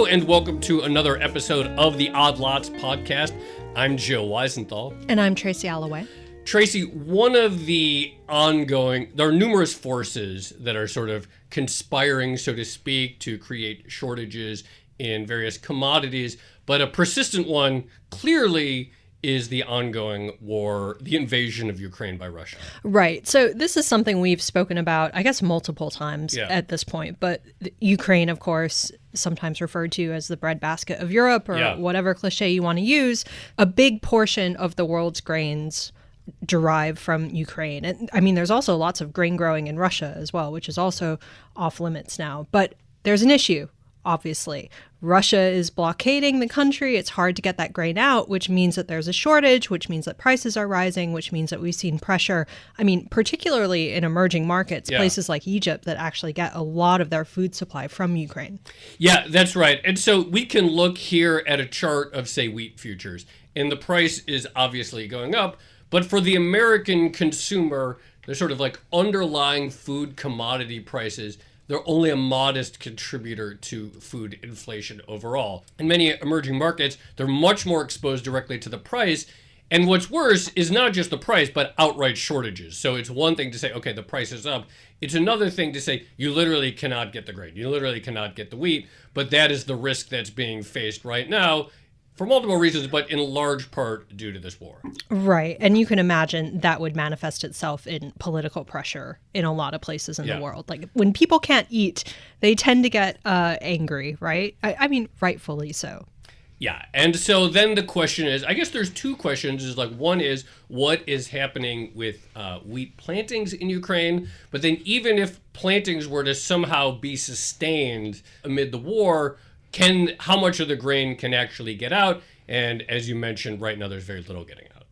and welcome to another episode of the Odd Lots podcast. I'm Joe Weisenthal. And I'm Tracy Alloway. Tracy, one of the there are numerous forces that are sort of conspiring, so to speak, to create shortages in various commodities, but a persistent one clearly is the ongoing war, the invasion of Ukraine by Russia. Right. So this is something we've spoken about, I guess, multiple times at this point. But Ukraine, of course, sometimes referred to as the breadbasket of Europe or whatever cliche you want to use. A big portion of the world's grains derive from Ukraine. And I mean, there's also lots of grain growing in Russia as well, which is also off limits now. But there's an issue. Obviously, Russia is blockading the country. It's hard to get that grain out, which means that there's a shortage, which means that prices are rising, which means that we've seen pressure. I mean, particularly in emerging markets, places like Egypt that actually get a lot of their food supply from Ukraine. Yeah, that's right. And so we can look here at a chart of, say, wheat futures, and the price is obviously going up. But for the American consumer, there's sort of like underlying food commodity prices. They're only a modest contributor to food inflation overall. In many emerging markets, they're much more exposed directly to the price. And what's worse is not just the price, but outright shortages. So it's one thing to say, okay, the price is up. It's another thing to say, you literally cannot get the grain. You literally cannot get the wheat. But that is the risk that's being faced right now, for multiple reasons, but in large part due to this war. Right. And you can imagine that would manifest itself in political pressure in a lot of places in the world. Like when people can't eat, they tend to get angry, right? I mean, rightfully so. Yeah. And so then the question is, I guess there's two questions. Is like, one is what is happening with wheat plantings in Ukraine? But then even if plantings were to somehow be sustained amid the war, how much of the grain can actually get out? And as you mentioned, right now there's very little getting out.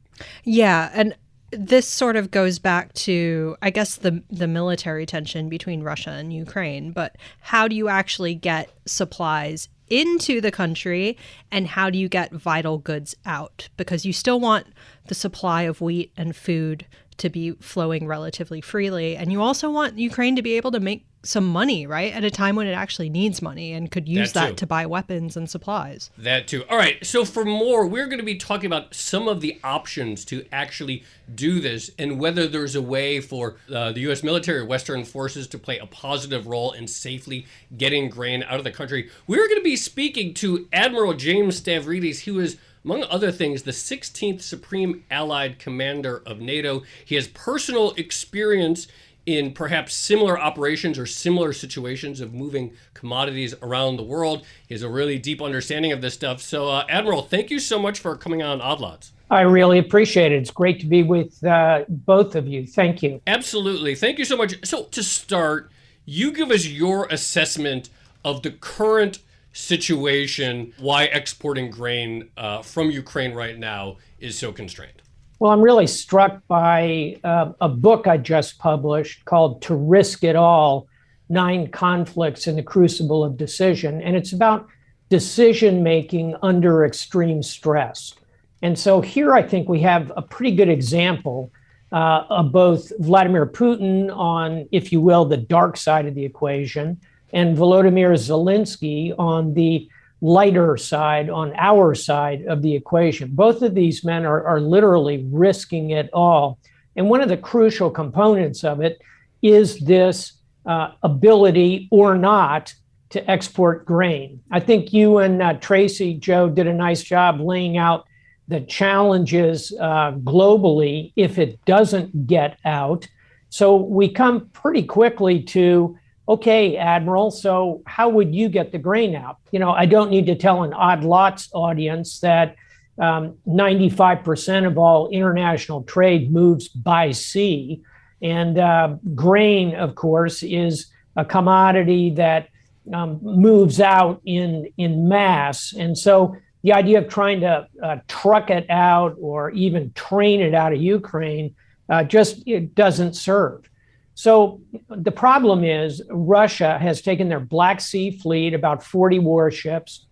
Yeah, and this sort of goes back to, I guess, the military tension between Russia and Ukraine. But how do you actually get supplies into the country, and how do you get vital goods out? Because you still want the supply of wheat and food to be flowing relatively freely. And you also want Ukraine to be able to make some money, right? At a time when it actually needs money and could use that to buy weapons and supplies. That too. All right. So for more, we're going to be talking about some of the options to actually do this and whether there's a way for the U.S. military or Western forces to play a positive role in safely getting grain out of the country. We're going to be speaking to Admiral James Stavridis. He was, among other things, the 16th Supreme Allied Commander of NATO. He has personal experience in perhaps similar operations or similar situations of moving commodities around the world. He has a really deep understanding of this stuff. So, Admiral, thank you so much for coming on Odd Lots. I really appreciate it. It's great to be with both of you. Thank you. Absolutely. Thank you so much. So, to start, you give us your assessment of the current situation, why exporting grain from Ukraine right now is so constrained. Well, I'm really struck by a book I just published called To Risk It All, 9 Conflicts in the Crucible of Decision. And it's about decision-making under extreme stress. And so here I think we have a pretty good example of both Vladimir Putin on, if you will, the dark side of the equation, and Volodymyr Zelensky on the lighter side, on our side of the equation. Both of these men are literally risking it all. And one of the crucial components of it is this ability or not to export grain. I think you and Tracy, Joe, did a nice job laying out the challenges globally if it doesn't get out. So we come pretty quickly to, okay, Admiral, so how would you get the grain out? You know, I don't need to tell an Odd Lots audience that 95% of all international trade moves by sea. And grain, of course, is a commodity that moves out in mass. And so the idea of trying to truck it out or even train it out of Ukraine it doesn't serve. So the problem is Russia has taken their Black Sea fleet, about 40 warships,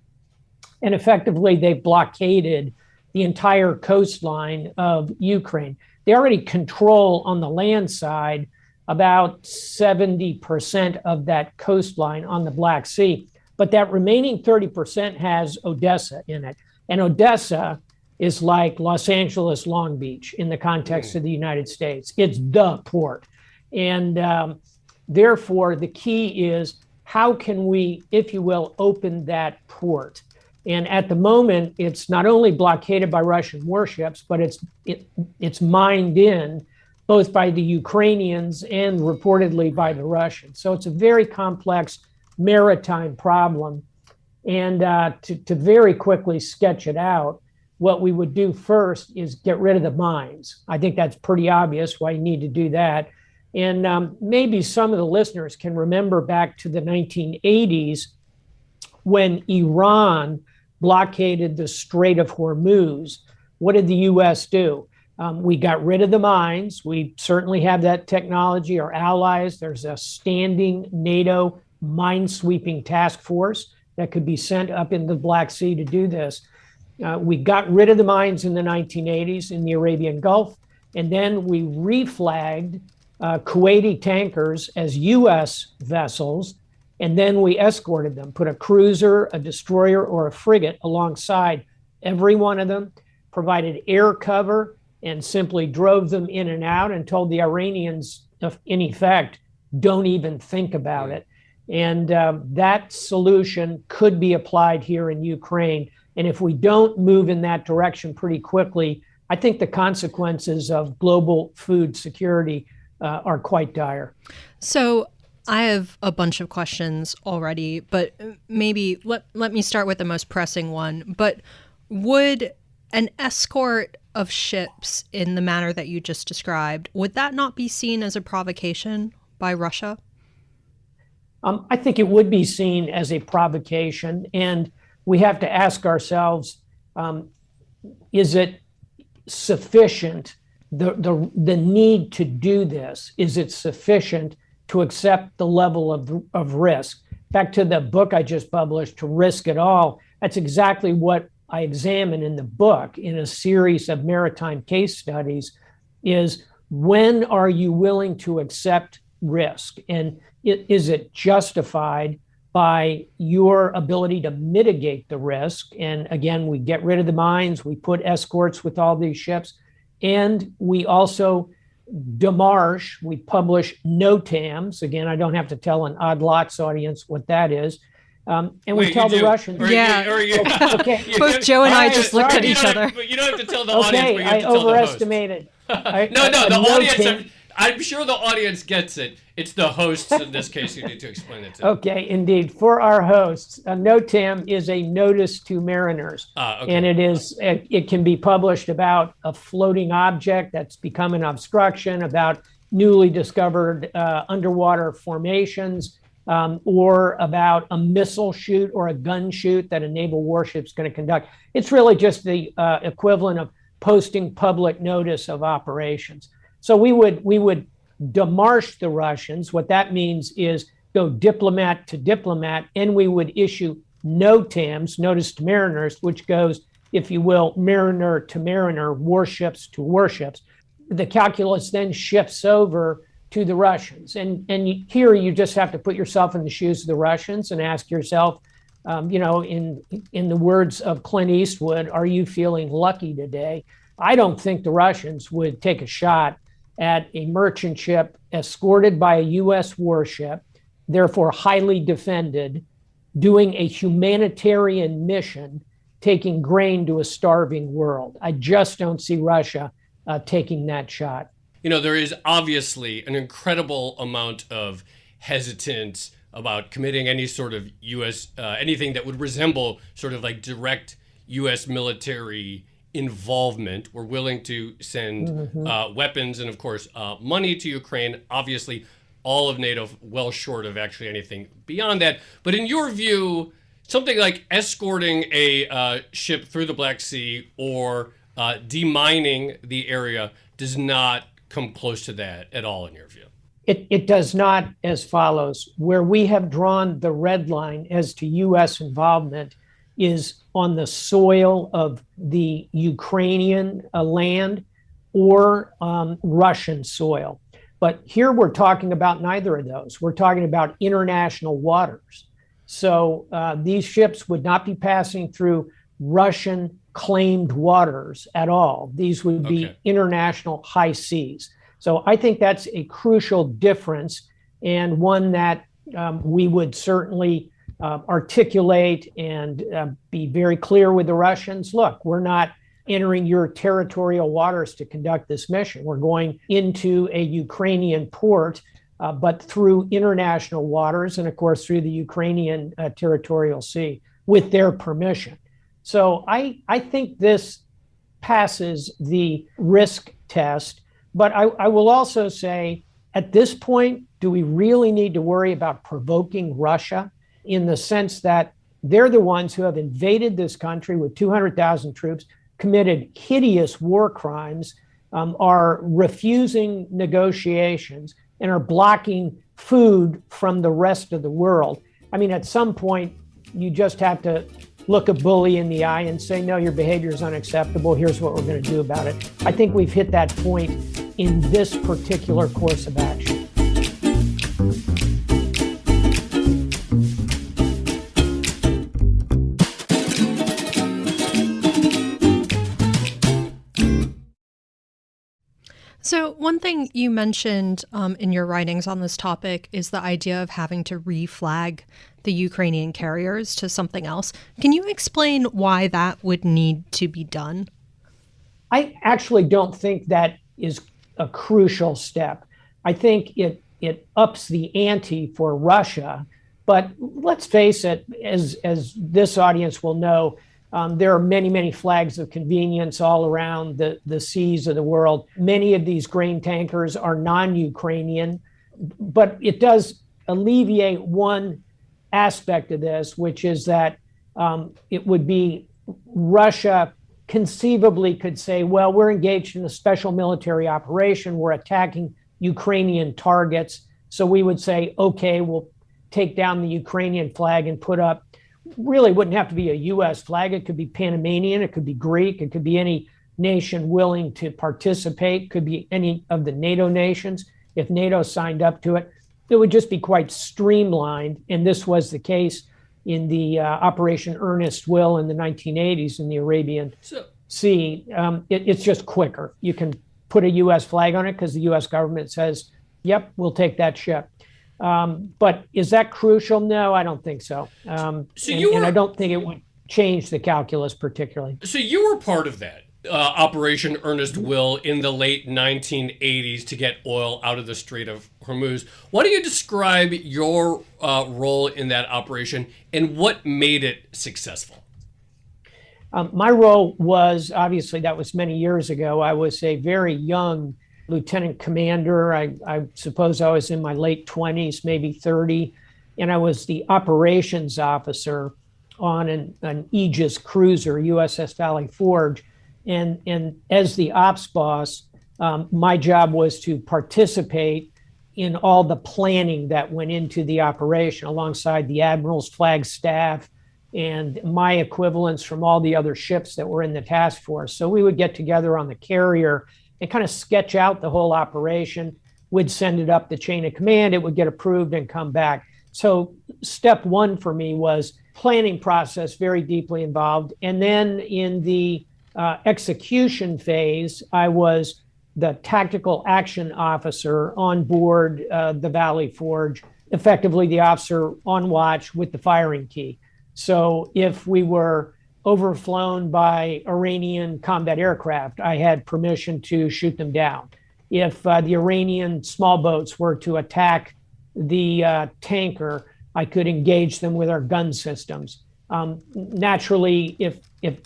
and effectively they've blockaded the entire coastline of Ukraine. They already control on the land side about 70% of that coastline on the Black Sea. But that remaining 30% has Odessa in it. And Odessa is like Los Angeles, Long Beach in the context of the United States. It's the port. And therefore, the key is how can we, if you will, open that port? And at the moment, it's not only blockaded by Russian warships, but it's mined in both by the Ukrainians and reportedly by the Russians. So it's a very complex maritime problem. And to very quickly sketch it out, what we would do first is get rid of the mines. I think that's pretty obvious why you need to do that. And maybe some of the listeners can remember back to the 1980s when Iran blockaded the Strait of Hormuz. What did the U.S. do? We got rid of the mines. We certainly have that technology. Our allies, there's a standing NATO mine-sweeping task force that could be sent up in the Black Sea to do this. We got rid of the mines in the 1980s in the Arabian Gulf, and then we reflagged Kuwaiti tankers as U.S. vessels, and then we escorted them, put a cruiser, a destroyer, or a frigate alongside every one of them, provided air cover, and simply drove them in and out and told the Iranians, in effect, don't even think about it. And that solution could be applied here in Ukraine. And if we don't move in that direction pretty quickly, I think the consequences of global food security are quite dire. So I have a bunch of questions already, but maybe let me start with the most pressing one. But would an escort of ships in the manner that you just described, would that not be seen as a provocation by Russia? I think it would be seen as a provocation, and we have to ask ourselves, is it sufficient, the need to do this, is it sufficient to accept the level of risk? Back to the book I just published, To Risk It All, that's exactly what I examine in the book in a series of maritime case studies, is when are you willing to accept risk? And is it justified by your ability to mitigate the risk? And again, we get rid of the mines, we put escorts with all these ships, and we also demarche, we publish NOTAMs. Again, I don't have to tell an Odd Lots audience what that is. And we tell the Russians. Okay. Both Joe and I just looked at each other. But you don't have to tell the audience. Okay, I overestimated. No, the audience. I'm sure the audience gets it. It's the hosts in this case who need to explain it to. Okay, indeed. For our hosts, a NOTAM is a notice to mariners, and it can be published about a floating object that's become an obstruction, about newly discovered underwater formations, or about a missile shoot or a gun shoot that a naval warship's going to conduct. It's really just the equivalent of posting public notice of operations. So we would demarche the Russians. What that means is go diplomat to diplomat, and we would issue NOTAMs, notice to mariners, which goes, if you will, mariner to mariner, warships to warships. The calculus then shifts over to the Russians. And here you just have to put yourself in the shoes of the Russians and ask yourself, in the words of Clint Eastwood, are you feeling lucky today? I don't think the Russians would take a shot at a merchant ship escorted by a U.S. warship, therefore highly defended, doing a humanitarian mission, taking grain to a starving world. I just don't see Russia taking that shot. There is obviously an incredible amount of hesitance about committing any sort of U.S., anything that would resemble sort of like direct U.S. military involvement. We're willing to send weapons and, of course, money to Ukraine. Obviously, all of NATO well short of actually anything beyond that. But in your view, something like escorting a ship through the Black Sea or demining the area does not come close to that at all, in your view? It does not, as follows. Where we have drawn the red line as to U.S. involvement is on the soil of the Ukrainian land or Russian soil. But here we're talking about neither of those. We're talking about international waters. So these ships would not be passing through Russian claimed waters at all. These would be international high seas. So I think that's a crucial difference, and one that we would certainly articulate and be very clear with the Russians. Look, we're not entering your territorial waters to conduct this mission. We're going into a Ukrainian port, but through international waters and, of course, through the Ukrainian territorial sea with their permission. So I think this passes the risk test. But I will also say, at this point, do we really need to worry about provoking Russia, in the sense that they're the ones who have invaded this country with 200,000 troops, committed hideous war crimes, are refusing negotiations, and are blocking food from the rest of the world? I mean, at some point, you just have to look a bully in the eye and say, no, your behavior is unacceptable. Here's what we're going to do about it. I think we've hit that point in this particular course of action. So one thing you mentioned in your writings on this topic is the idea of having to reflag the Ukrainian carriers to something else. Can you explain why that would need to be done? I actually don't think that is a crucial step. I think it ups the ante for Russia. But let's face it, as this audience will know, there are many, many flags of convenience all around the seas of the world. Many of these grain tankers are non-Ukrainian, but it does alleviate one aspect of this, which is that it would be Russia conceivably could say, well, we're engaged in a special military operation. We're attacking Ukrainian targets. So we would say, okay, we'll take down the Ukrainian flag and put up, really wouldn't have to be a U.S. flag. It could be Panamanian. It could be Greek. It could be any nation willing to participate. It could be any of the NATO nations. If NATO signed up to it, it would just be quite streamlined. And this was the case in the Operation Earnest Will in the 1980s in the Arabian Sea. It's just quicker. You can put a U.S. flag on it because the U.S. government says, yep, we'll take that ship. But is that crucial? No, I don't think so. And I don't think it would change the calculus particularly. So you were part of that Operation Earnest Will in the late 1980s to get oil out of the Strait of Hormuz. Why don't you describe your role in that operation and what made it successful? My role was, obviously, that was many years ago. I was a very young lieutenant commander. I suppose I was in my late 20s, maybe 30, and I was the operations officer on an Aegis cruiser, USS Valley Forge. And as the ops boss, my job was to participate in all the planning that went into the operation alongside the admiral's flag staff and my equivalents from all the other ships that were in the task force. So we would get together on the carrier and kind of sketch out the whole operation. We'd send it up the chain of command. It would get approved and come back. So step one for me was planning process, very deeply involved. And then in the execution phase, I was the tactical action officer on board the Valley Forge, effectively the officer on watch with the firing key. So if we were overflown by Iranian combat aircraft, I had permission to shoot them down. If the Iranian small boats were to attack the tanker, I could engage them with our gun systems. Naturally, if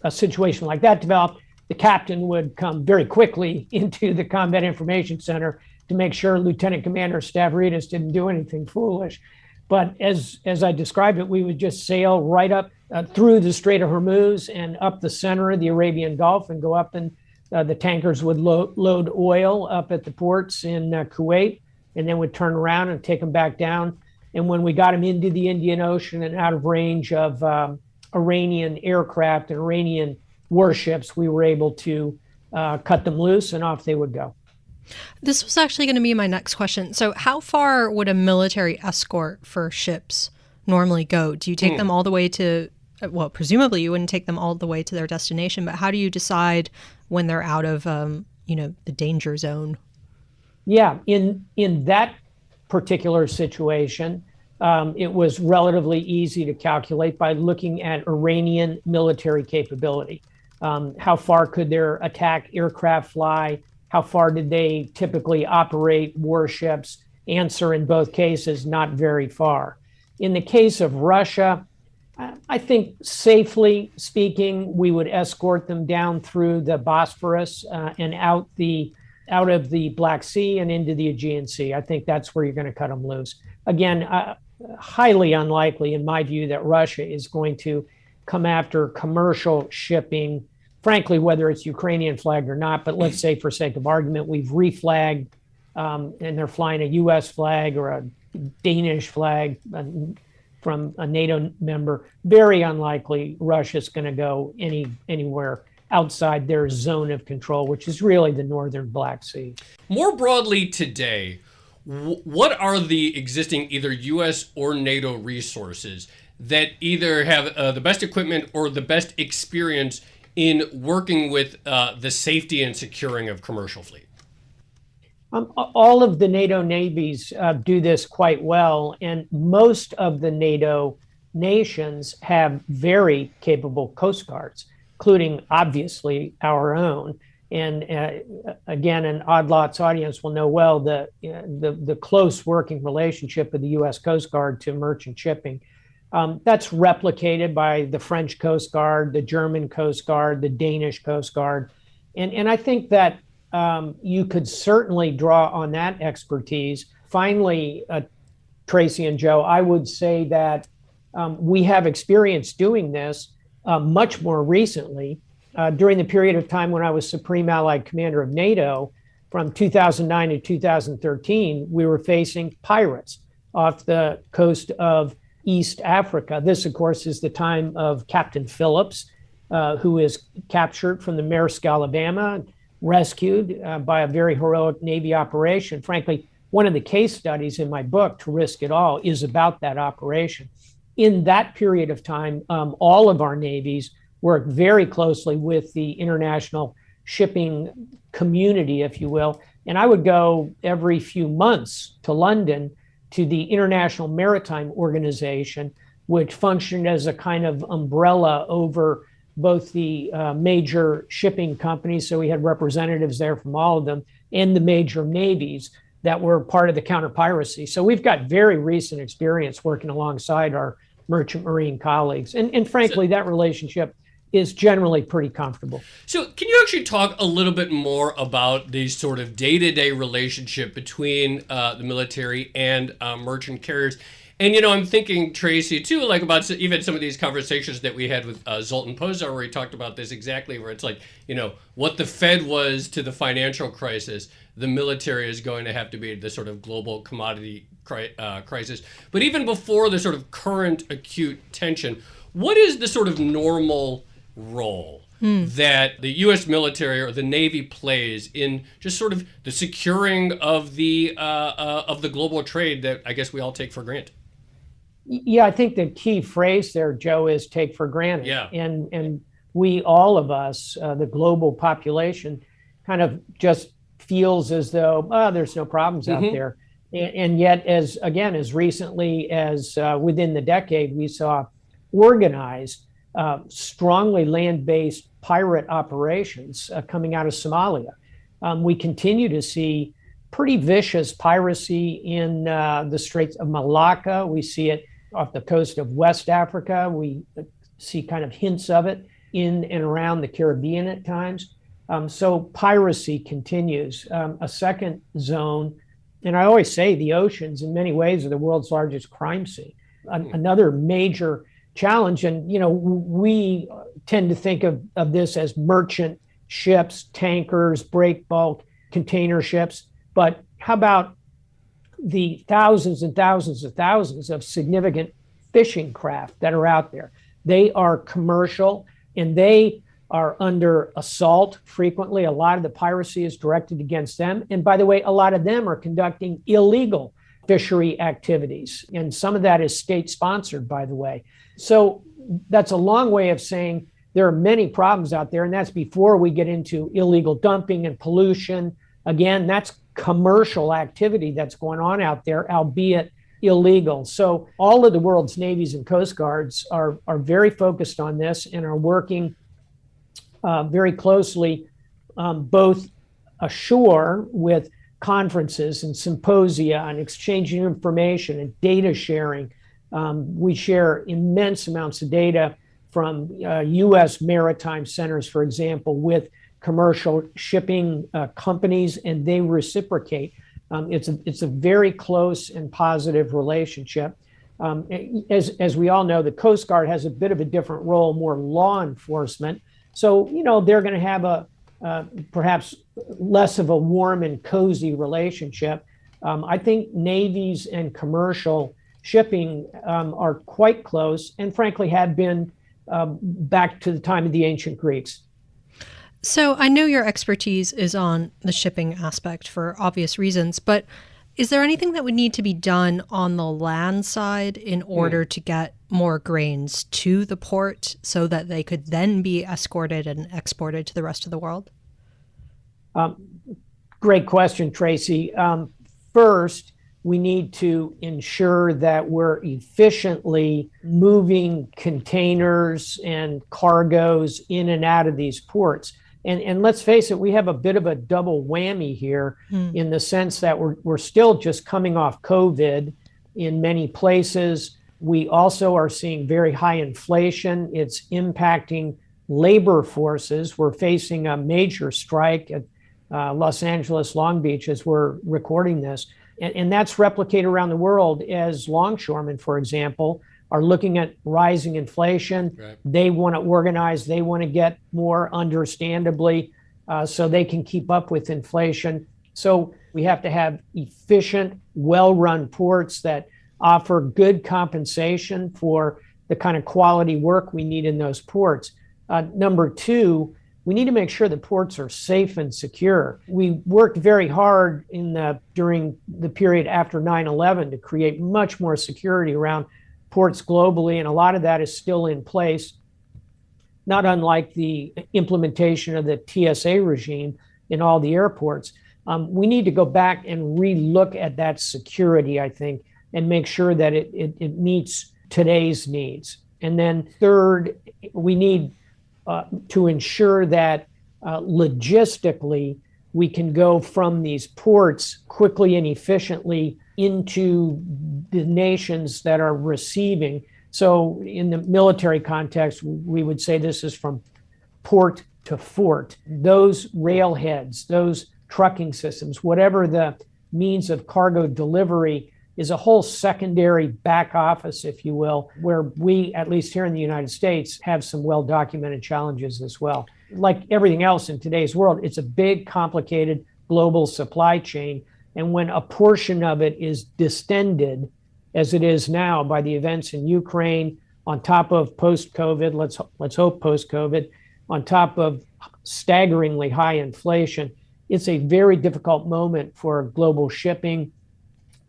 a situation like that developed, the captain would come very quickly into the Combat Information Center to make sure Lieutenant Commander Stavridis didn't do anything foolish. But as I described it, we would just sail right up through the Strait of Hormuz and up the center of the Arabian Gulf and go up, and the tankers would load oil up at the ports in Kuwait, and then would turn around and take them back down. And when we got them into the Indian Ocean and out of range of Iranian aircraft and Iranian warships, we were able to cut them loose and off they would go. This was actually going to be my next question. So how far would a military escort for ships normally go? Do you take them all the way to, well, presumably you wouldn't take them all the way to their destination, but how do you decide when they're out of, the danger zone? Yeah, in that particular situation, it was relatively easy to calculate by looking at Iranian military capability. How far could their attack aircraft fly? How far did they typically operate warships? Answer in both cases, not very far. In the case of Russia, I think safely speaking, we would escort them down through the Bosphorus and out of the Black Sea and into the Aegean Sea. I think that's where you're going to cut them loose. Again, highly unlikely, in my view, that Russia is going to come after commercial shipping, frankly, whether it's Ukrainian flagged or not. But let's say, for sake of argument, we've reflagged and they're flying a U.S. flag or a Danish flag from a NATO member. Very unlikely Russia's going to go anywhere outside their zone of control, which is really the northern Black Sea. More broadly today, what are the existing either U.S. or NATO resources that either have the best equipment or the best experience in working with the safety and securing of commercial fleet? All of the NATO navies do this quite well, and most of the NATO nations have very capable coast guards, including obviously our own. And again, an Odd Lots audience will know well the close working relationship of the U.S. Coast Guard to merchant shipping. That's replicated by the French Coast Guard, the German Coast Guard, the Danish Coast Guard. And I think that you could certainly draw on that expertise. Finally, Tracy and Joe, I would say that we have experience doing this much more recently. During the period of time when I was Supreme Allied Commander of NATO, from 2009 to 2013, we were facing pirates off the coast of East Africa. This, of course, is the time of Captain Phillips, who is captured from the Maersk, Alabama, rescued by a very heroic Navy operation. Frankly, one of the case studies in my book, To Risk It All, is about that operation. In that period of time, all of our navies worked very closely with the international shipping community, if you will. And I would go every few months to London to the International Maritime Organization, which functioned as a kind of umbrella over both the major shipping companies. So we had representatives there from all of them, and the major navies that were part of the counter-piracy. So we've got very recent experience working alongside our merchant marine colleagues. And frankly, that relationship is generally pretty comfortable. So can you actually talk a little bit more about the sort of day-to-day relationship between the military and merchant carriers? And, I'm thinking, Tracy, too, like about even some of these conversations that we had with Zoltan Pozar, where he talked about this exactly, where it's like, what the Fed was to the financial crisis, the military is going to have to be the sort of global commodity crisis. But even before the sort of current acute tension, what is the sort of normal role that the U.S. military or the Navy plays in just sort of the securing of the global trade that I guess we all take for granted? Yeah, I think the key phrase there, Joe, is take for granted. Yeah. And we, all of us, the global population, kind of just feels as though, there's no problems out there. And yet, as recently as within the decade, we saw organized, strongly land-based pirate operations coming out of Somalia. We continue to see pretty vicious piracy in the Straits of Malacca. We see it off the coast of West Africa. We see kind of hints of it in and around the Caribbean at times. So piracy continues. A second zone, and I always say the oceans in many ways are the world's largest crime scene. Another major challenge, and we tend to think of this as merchant ships, tankers, break bulk, container ships. But how about the thousands and thousands of thousands of significant fishing craft that are out there? They are commercial and they are under assault frequently. A lot of the piracy is directed against them. And by the way, a lot of them are conducting illegal fishery activities. And some of that is state-sponsored, by the way. So that's a long way of saying there are many problems out there, and that's before we get into illegal dumping and pollution. Again, that's commercial activity that's going on out there, albeit illegal. So all of the world's navies and coast guards are very focused on this and are working very closely, both ashore with conferences and symposia and exchanging information and data sharing. We share immense amounts of data from U.S. maritime centers, for example, with commercial shipping companies, and they reciprocate. It's a very close and positive relationship. As we all know, the Coast Guard has a bit of a different role, more law enforcement. So, they're going to have a perhaps less of a warm and cozy relationship. I think navies and commercial shipping are quite close, and frankly have been back to the time of the ancient Greeks. So I know your expertise is on the shipping aspect for obvious reasons, but is there anything that would need to be done on the land side in order to get more grains to the port so that they could then be escorted and exported to the rest of the world? Great question, Tracy. First, we need to ensure that we're efficiently moving containers and cargoes in and out of these ports. And let's face it, we have a bit of a double whammy here in the sense that we're still just coming off COVID in many places. We also are seeing very high inflation. It's impacting labor forces. We're facing a major strike at Los Angeles, Long Beach, as we're recording this. And that's replicated around the world as longshoremen, for example, are looking at rising inflation. Right. They want to organize. They want to get more, understandably, so they can keep up with inflation. So we have to have efficient, well-run ports that offer good compensation for the kind of quality work we need in those ports. Number two, we need to make sure the ports are safe and secure. We worked very hard during the period after 9/11 to create much more security around ports globally, and a lot of that is still in place, not unlike the implementation of the TSA regime in all the airports. We need to go back and re-look at that security, I think, and make sure that it meets today's needs. And then third, we need to ensure that logistically we can go from these ports quickly and efficiently into the nations that are receiving. So in the military context, we would say this is from port to fort. Those railheads, those trucking systems, whatever the means of cargo delivery, is a whole secondary back office, if you will, where we, at least here in the United States, have some well-documented challenges as well. Like everything else in today's world, it's a big, complicated global supply chain. And when a portion of it is distended, as it is now by the events in Ukraine, on top of post-COVID, let's hope post-COVID, on top of staggeringly high inflation, it's a very difficult moment for global shipping,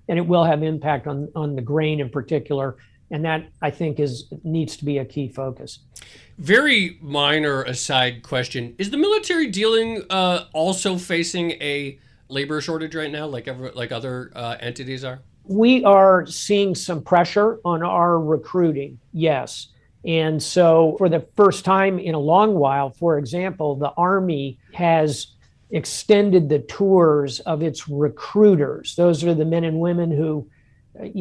and it will have impact on the grain in particular. And that, I think, needs to be a key focus. Very minor aside question. Is the military dealing also facing a labor shortage right now, like other entities are? We are seeing some pressure on our recruiting, yes. And so for the first time in a long while, for example, the Army has extended the tours of its recruiters. Those are the men and women who,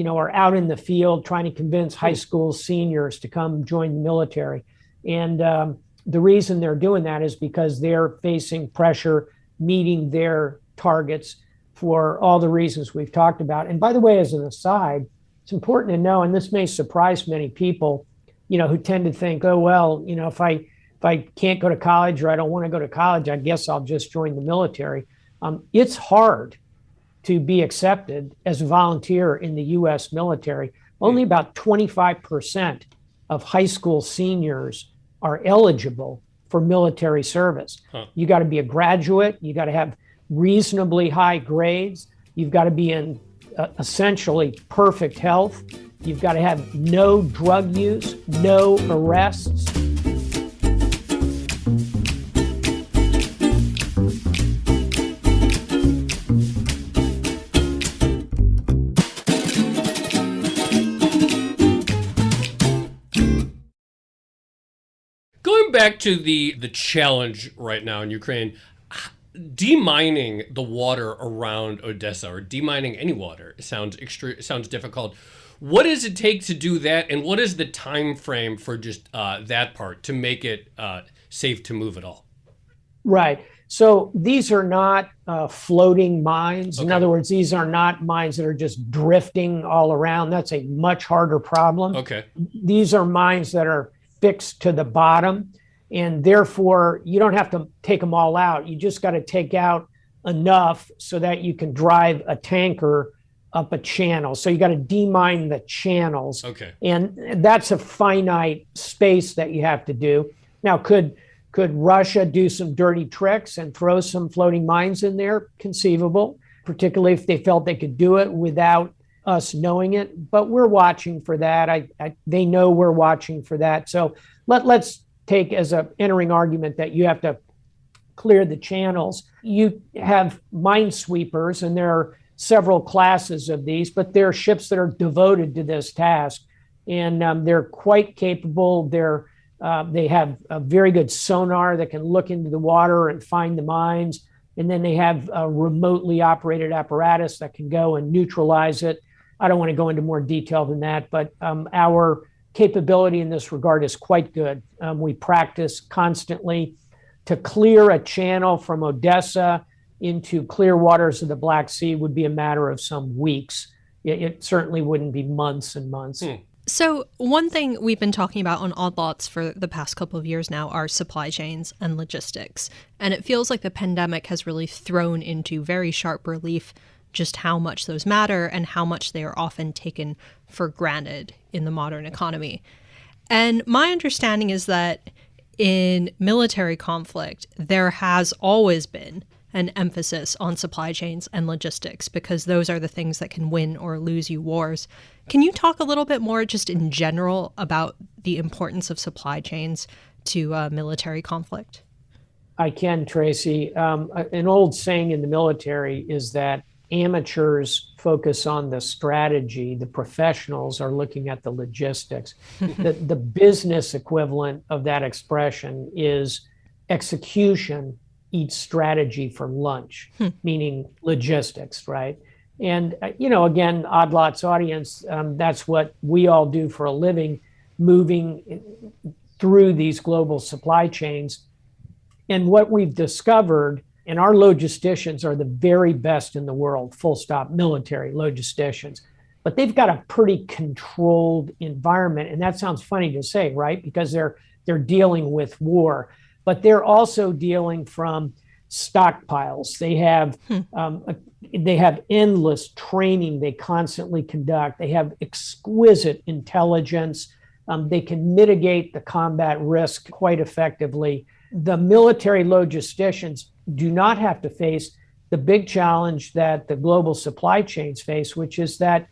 are out in the field trying to convince high school seniors to come join the military. And the reason they're doing that is because they're facing pressure meeting their targets for all the reasons we've talked about. And by the way, as an aside, it's important to know, and this may surprise many people, who tend to think, oh, well, if I can't go to college or I don't want to go to college, I guess I'll just join the military. It's hard to be accepted as a volunteer in the U.S. military. Only about 25% of high school seniors are eligible for military service. You got to be a graduate. You got to have reasonably high grades. You've got to be in essentially perfect health. You've got to have no drug use, no arrests. Going back to the challenge right now in Ukraine, demining the water around Odessa or demining any water sounds difficult. What does it take to do that, and what is the time frame for just that part to make it safe to move at all? Right. So these are not floating mines. Okay. In other words, these are not mines that are just drifting all around. That's a much harder problem. Okay. These are mines that are fixed to the bottom, and therefore you don't have to take them all out. You just got to take out enough so that you can drive a tanker up a channel. So you got to demine the channels. Okay. And that's a finite space that you have to do. Now, could Russia do some dirty tricks and throw some floating mines in there? Conceivable, particularly if they felt they could do it without us knowing it. But we're watching for that. They know we're watching for that. So let's take as an entering argument that you have to clear the channels. You have minesweepers, and there are several classes of these, but they're ships that are devoted to this task, and they're quite capable. They have a very good sonar that can look into the water and find the mines, and then they have a remotely operated apparatus that can go and neutralize it. I don't want to go into more detail than that, but our capability in this regard is quite good. We practice constantly. To clear a channel from Odessa into clear waters of the Black Sea would be a matter of some weeks. It certainly wouldn't be months and months. So one thing we've been talking about on Odd Lots for the past couple of years now are supply chains and logistics. And it feels like the pandemic has really thrown into very sharp relief just how much those matter and how much they are often taken for granted in the modern economy. And my understanding is that in military conflict, there has always been an emphasis on supply chains and logistics because those are the things that can win or lose you wars. Can you talk a little bit more just in general about the importance of supply chains to military conflict? I can, Tracy. An old saying in the military is that amateurs focus on the strategy, the professionals are looking at the logistics. The business equivalent of that expression is execution eats strategy for lunch, meaning logistics, right? And, again, Odd Lots audience, that's what we all do for a living, moving through these global supply chains. And what we've discovered, and our logisticians are the very best in the world, full stop, military logisticians. But they've got a pretty controlled environment. And that sounds funny to say, right? Because they're dealing with war. But they're also dealing from stockpiles. They have endless training they constantly conduct. They have exquisite intelligence. They can mitigate the combat risk quite effectively. The military logisticians do not have to face the big challenge that the global supply chains face, which is that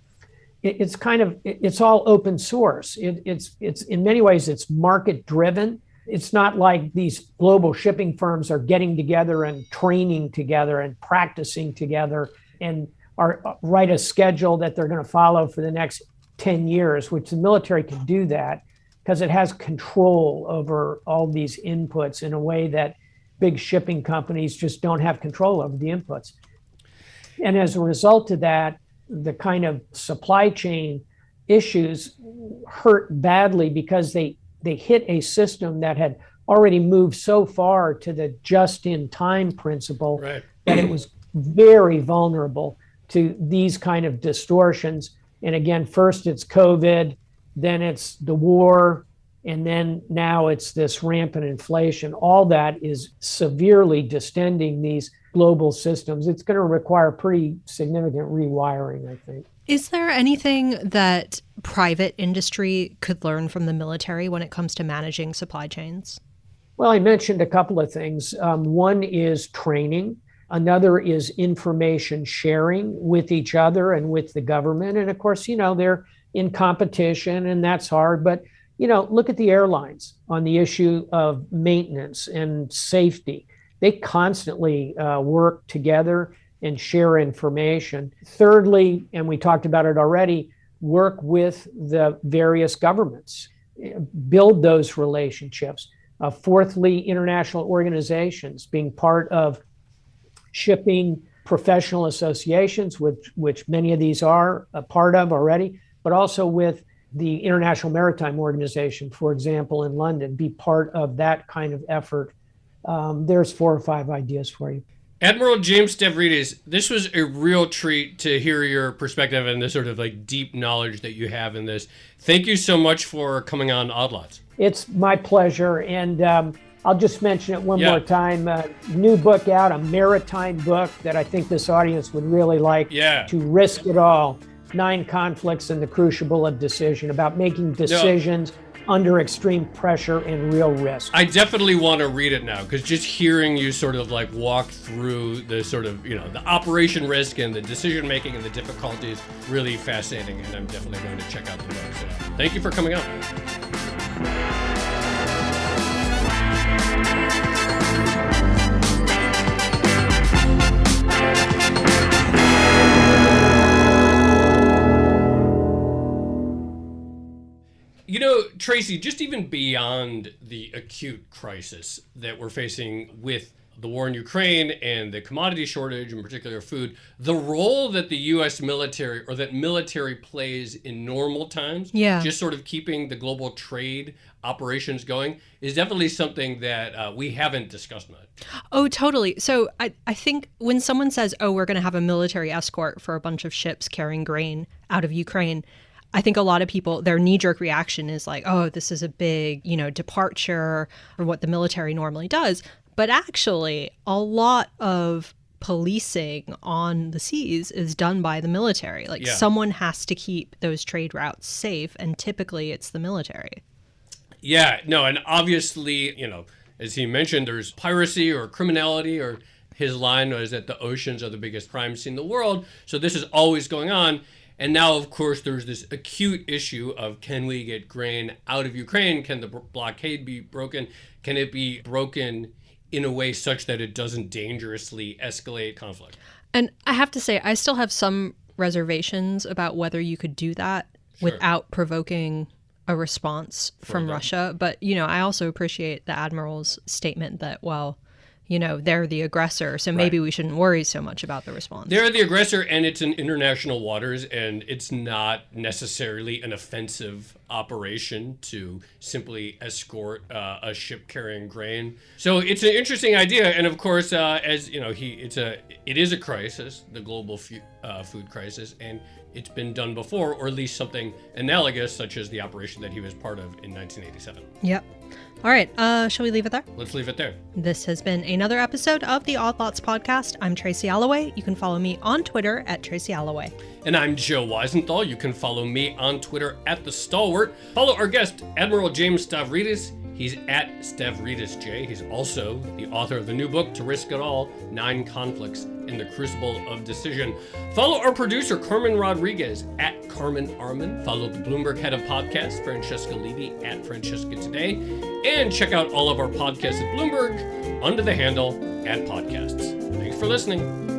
it's all open source. It's in many ways it's market driven. It's not like these global shipping firms are getting together and training together and practicing together and write a schedule that they're going to follow for the next 10 years, which the military can do that because it has control over all these inputs in a way that big shipping companies just don't have control over the inputs. And as a result of that, the kind of supply chain issues hurt badly because they hit a system that had already moved so far to the just-in-time principle right. that it was very vulnerable to these kind of distortions. And again, first it's COVID, then it's the war, and then now it's this rampant inflation. All that is severely distending these global systems. It's going to require pretty significant rewiring, I think. Is there anything that private industry could learn from the military when it comes to managing supply chains? Well, I mentioned a couple of things. One is training. Another is information sharing with each other and with the government. And of course, they're in competition and that's hard. But, look at the airlines on the issue of maintenance and safety. They constantly work together and share information. Thirdly, and we talked about it already, work with the various governments, build those relationships. Fourthly, international organizations, being part of shipping professional associations, which many of these are a part of already, but also with the International Maritime Organization, for example, in London, be part of that kind of effort. There's 4 or 5 ideas for you. Admiral James Stavridis, this was a real treat to hear your perspective and the sort of like deep knowledge that you have in this. Thank you so much for coming on Odd Lots. It's my pleasure. And I'll just mention it one more time. New book out, a maritime book that I think this audience would really like. To Risk It All, 9 Conflicts in the Crucible of Decision, about making decisions under extreme pressure and real risk. I definitely want to read it now, because just hearing you sort of like walk through the sort of, the operation risk and the decision making and the difficulties, really fascinating, and I'm definitely going to check out the book. So thank you for coming on. Tracy, just even beyond the acute crisis that we're facing with the war in Ukraine and the commodity shortage, in particular food, the role that the U.S. military or that military plays in normal times, just sort of keeping the global trade operations going, is definitely something that we haven't discussed much. Oh, totally. So I think when someone says, we're going to have a military escort for a bunch of ships carrying grain out of Ukraine, I think a lot of people, their knee-jerk reaction is like, this is a big, departure from what the military normally does. But actually, a lot of policing on the seas is done by the military. Someone has to keep those trade routes safe, and typically it's the military. Yeah, no, and obviously, as he mentioned, there's piracy or criminality, or his line was that the oceans are the biggest crime scene in the world. So this is always going on. And now, of course, there's this acute issue of, can we get grain out of Ukraine? Can the blockade be broken? Can it be broken in a way such that it doesn't dangerously escalate conflict? And I have to say, I still have some reservations about whether you could do that without provoking a response from Russia. But, I also appreciate the Admiral's statement that, they're the aggressor, so maybe we shouldn't worry so much about the response. They're the aggressor, and it's in international waters, and it's not necessarily an offensive operation to simply escort a ship carrying grain. So it's an interesting idea, and of course, as it is a crisis, the global food crisis, and it's been done before, or at least something analogous, such as the operation that he was part of in 1987. Yep. All right, shall we leave it there? Let's leave it there. This has been another episode of the Odd Lots podcast. I'm Tracy Alloway. You can follow me on Twitter at Tracy Alloway. And I'm Joe Weisenthal. You can follow me on Twitter at The Stalwart. Follow our guest, Admiral James Stavridis. He's at StavridisJ. He's also the author of the new book, To Risk It All, 9 Conflicts in the Crucible of Decision. Follow our producer, Carmen Rodriguez, at Carmen Arman. Follow the Bloomberg head of podcasts, Francesca Levy, at Francesca Today. And check out all of our podcasts at Bloomberg under the handle @podcasts. Thanks for listening.